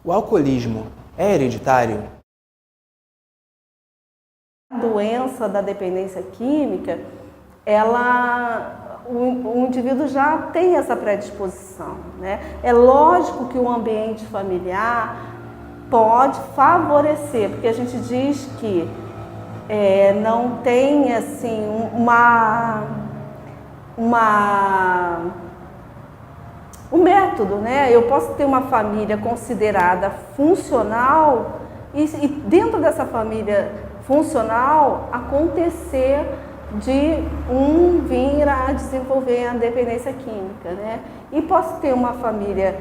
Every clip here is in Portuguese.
O alcoolismo é hereditário? A doença da dependência química, o indivíduo já tem essa predisposição, né? É lógico que o ambiente familiar pode favorecer, porque a gente diz que não tem assim um método, né? Eu posso ter uma família considerada funcional e dentro dessa família funcional acontecer de vir a desenvolver a dependência química, né? E posso ter uma família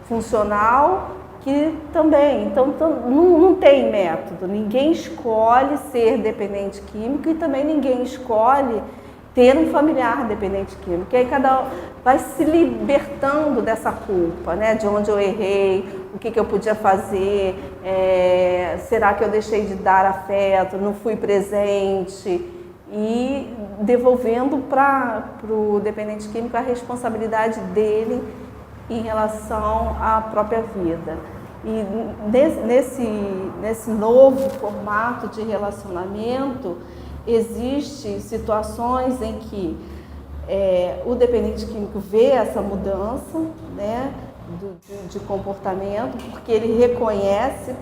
funcional que também, então não tem método, ninguém escolhe ser dependente químico e também ninguém escolhe ter um familiar dependente químico. E aí cada um vai se libertando dessa culpa, né? De onde eu errei, o que eu podia fazer, será que eu deixei de dar afeto, não fui presente, e devolvendo para o dependente químico a responsabilidade dele em relação à própria vida. E nesse novo formato de relacionamento, existem situações em que o dependente químico vê essa mudança, né, de comportamento, porque ele reconhece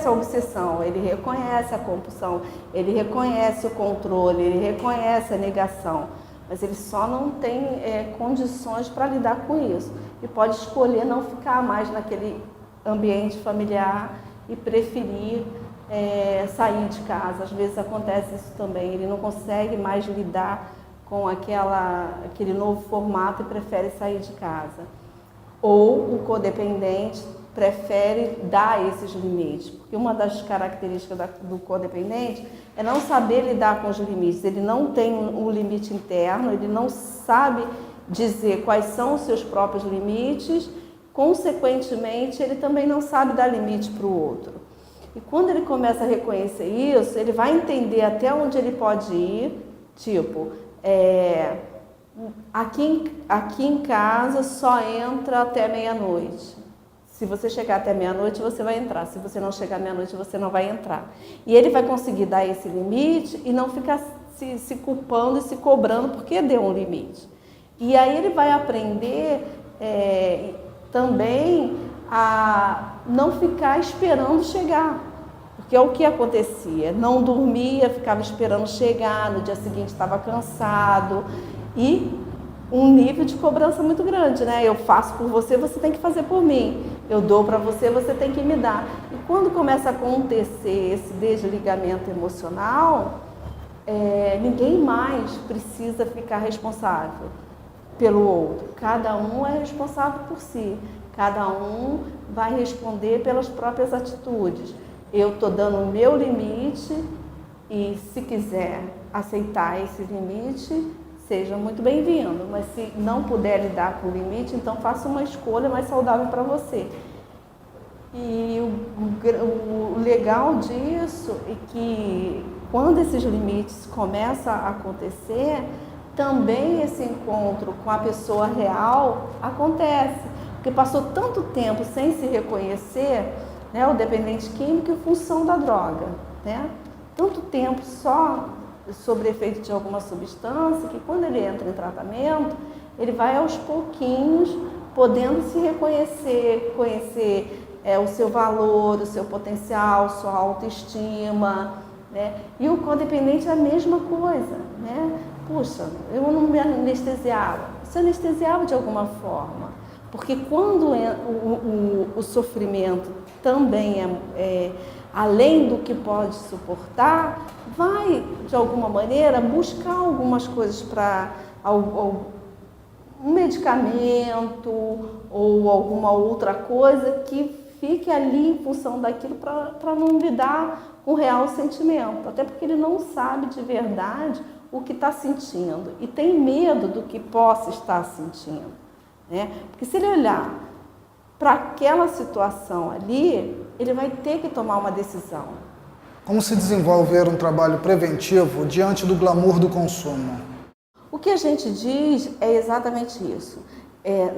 a obsessão, ele reconhece a compulsão, ele reconhece o controle, ele reconhece a negação, mas ele só não tem condições para lidar com isso e pode escolher não ficar mais naquele ambiente familiar e preferir sair de casa. Às vezes acontece isso também, ele não consegue mais lidar com aquele novo formato e prefere sair de casa. Ou o codependente prefere dar esses limites, porque uma das características do codependente é não saber lidar com os limites. Ele não tem um limite interno, ele não sabe dizer quais são os seus próprios limites, consequentemente ele também não sabe dar limite para o outro. E quando ele começa a reconhecer isso, ele vai entender até onde ele pode ir, tipo, aqui em casa só entra até meia-noite. Se você chegar até meia-noite, você vai entrar. Se você não chegar à meia-noite, você não vai entrar. E ele vai conseguir dar esse limite e não ficar se culpando e se cobrando porque deu um limite. E aí ele vai aprender também a não ficar esperando chegar. Porque é o que acontecia. Não dormia, ficava esperando chegar, no dia seguinte estava cansado. E um nível de cobrança muito grande, né? Eu faço por você, você tem que fazer por mim. Eu dou para você, você tem que me dar. E quando começa a acontecer esse desligamento emocional, ninguém mais precisa ficar responsável pelo outro. Cada um é responsável por si. Cada um vai responder pelas próprias atitudes. Eu estou dando o meu limite e se quiser aceitar esse limite, seja muito bem-vindo, mas se não puder lidar com o limite, então faça uma escolha mais saudável para você. E o legal disso é que quando esses limites começam a acontecer, também esse encontro com a pessoa real acontece, porque passou tanto tempo sem se reconhecer, né, o dependente químico em função da droga, né? Tanto tempo só sobre efeito de alguma substância, que quando ele entra em tratamento, ele vai aos pouquinhos podendo se reconhecer, conhecer o seu valor, o seu potencial, sua autoestima, né? E o codependente é a mesma coisa, né? Puxa, eu não me anestesiava. Se anestesiava de alguma forma, porque quando o sofrimento também além do que pode suportar, vai, de alguma maneira, buscar algumas coisas para um medicamento ou alguma outra coisa que fique ali em função daquilo para não lidar com o real sentimento. Até porque ele não sabe de verdade o que está sentindo e tem medo do que possa estar sentindo, né? Porque se ele olhar para aquela situação ali, ele vai ter que tomar uma decisão. Como se desenvolver um trabalho preventivo diante do glamour do consumo? O que a gente diz é exatamente isso.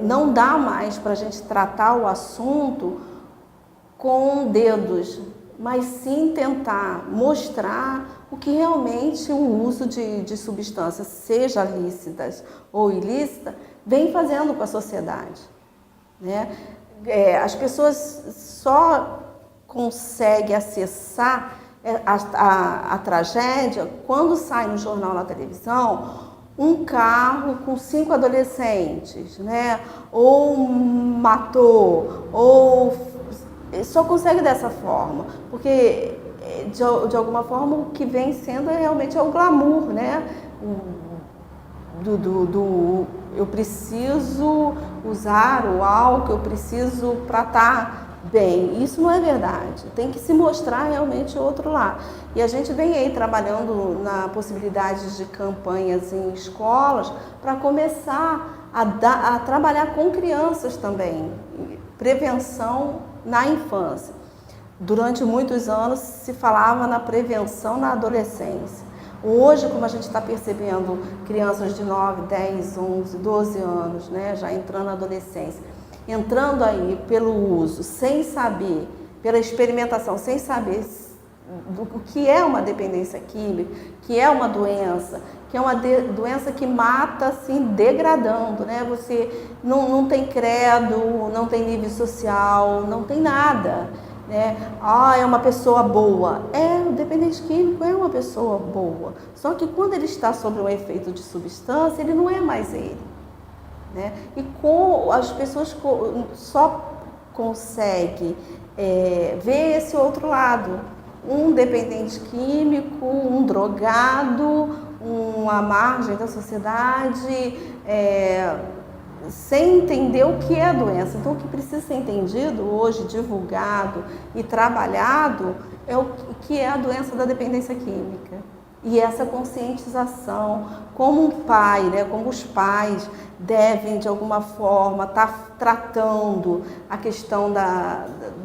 Não dá mais para a gente tratar o assunto com dedos, mas sim tentar mostrar o que realmente o uso de substâncias, seja lícitas ou ilícitas, vem fazendo com a sociedade, né? As pessoas só conseguem acessar a tragédia quando sai no jornal, na televisão, um carro com 5 adolescentes, né? Ou matou, ou só consegue dessa forma, porque de alguma forma o que vem sendo realmente é o glamour, né? Eu preciso usar o álcool, eu preciso para estar bem. Isso não é verdade. Tem que se mostrar realmente o outro lado. E a gente vem aí trabalhando na possibilidade de campanhas em escolas para começar a trabalhar com crianças também. Prevenção na infância. Durante muitos anos se falava na prevenção na adolescência. Hoje, como a gente está percebendo, crianças de 9, 10, 11, 12 anos, né, já entrando na adolescência, entrando aí pelo uso, sem saber, pela experimentação, sem saber o que é uma dependência química, que é uma doença, que é uma doença que mata assim, degradando, né? Você não tem credo, não tem nível social, não tem nada, né? É uma pessoa boa. O dependente químico é uma pessoa boa. Só que quando ele está sob um efeito de substância, ele não é mais ele, né? E as pessoas só conseguem ver esse outro lado. Um dependente químico, um drogado, à margem da sociedade, sem entender o que é a doença. Então, o que precisa ser entendido hoje, divulgado e trabalhado, é o que é a doença da dependência química. E essa conscientização, como um pai, né, como os pais devem, de alguma forma, estar tratando a questão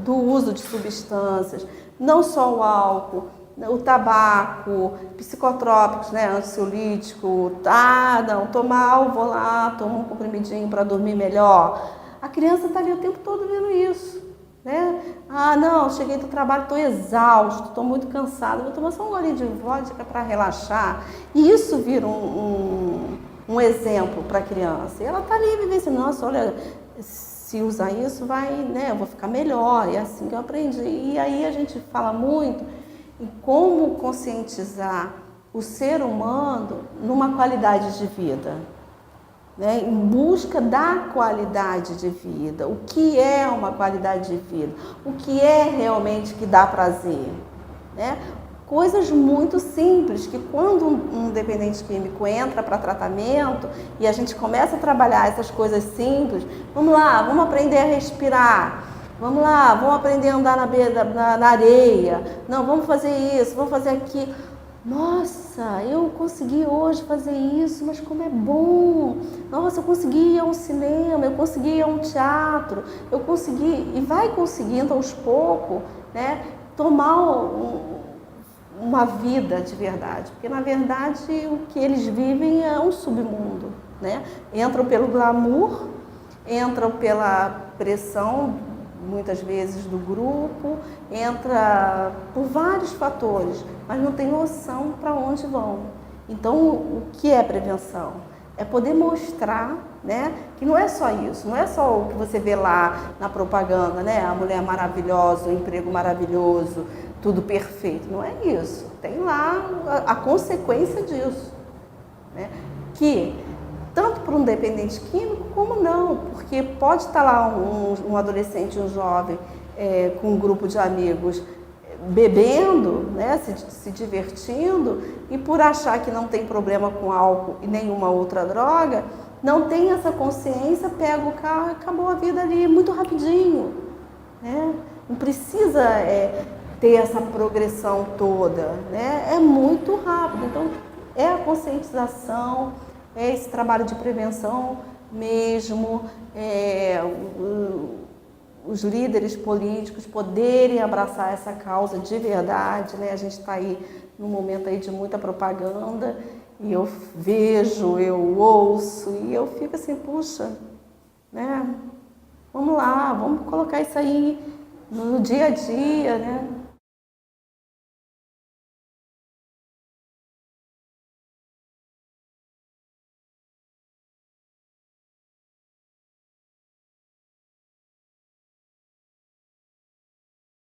do uso de substâncias, não só o álcool, o tabaco, psicotrópicos, né, ansiolítico, não, tô mal, vou lá, tomo um comprimidinho para dormir melhor. A criança está ali o tempo todo vendo isso, né? Não, cheguei do trabalho, estou exausto, estou muito cansado, vou tomar só um golinho de vodka para relaxar. E isso vira um exemplo para a criança. E ela está ali vivenciando, nossa, olha, se usar isso vai, né, eu vou ficar melhor, é assim que eu aprendi. E aí a gente fala muito em como conscientizar o ser humano numa qualidade de vida, né? Em busca da qualidade de vida. O que é uma qualidade de vida? O que é realmente que dá prazer, né? Coisas muito simples que quando um dependente químico entra para tratamento e a gente começa a trabalhar essas coisas simples, vamos lá, vamos aprender a respirar. Vamos lá, vamos aprender a andar na areia. Não, vamos fazer isso, vamos fazer aquilo. Nossa, eu consegui hoje fazer isso, mas como é bom. Nossa, eu consegui ir a um cinema, eu consegui ir a um teatro, eu consegui, e vai conseguindo aos poucos, né, tomar uma vida de verdade. Porque, na verdade, o que eles vivem é um submundo, né? Entram pelo glamour, entram pela pressão, muitas vezes do grupo, entra por vários fatores, mas não tem noção para onde vão. Então, o que é prevenção? É poder mostrar, né, que não é só isso, não é só o que você vê lá na propaganda, né, a mulher maravilhosa, o emprego maravilhoso, tudo perfeito. Não é isso. Tem lá a consequência disso, né, que tanto para um dependente químico como não, porque pode estar lá um adolescente, um jovem, com um grupo de amigos bebendo, né, se divertindo, e por achar que não tem problema com álcool e nenhuma outra droga, não tem essa consciência, pega o carro e acabou a vida ali muito rapidinho, né? Não precisa ter essa progressão toda, né? É muito rápido. Então, é a conscientização, é esse trabalho de prevenção mesmo, os líderes políticos poderem abraçar essa causa de verdade, né? A gente está aí num momento aí de muita propaganda e eu vejo, eu ouço e eu fico assim, puxa, né? Vamos lá, vamos colocar isso aí no dia a dia, né?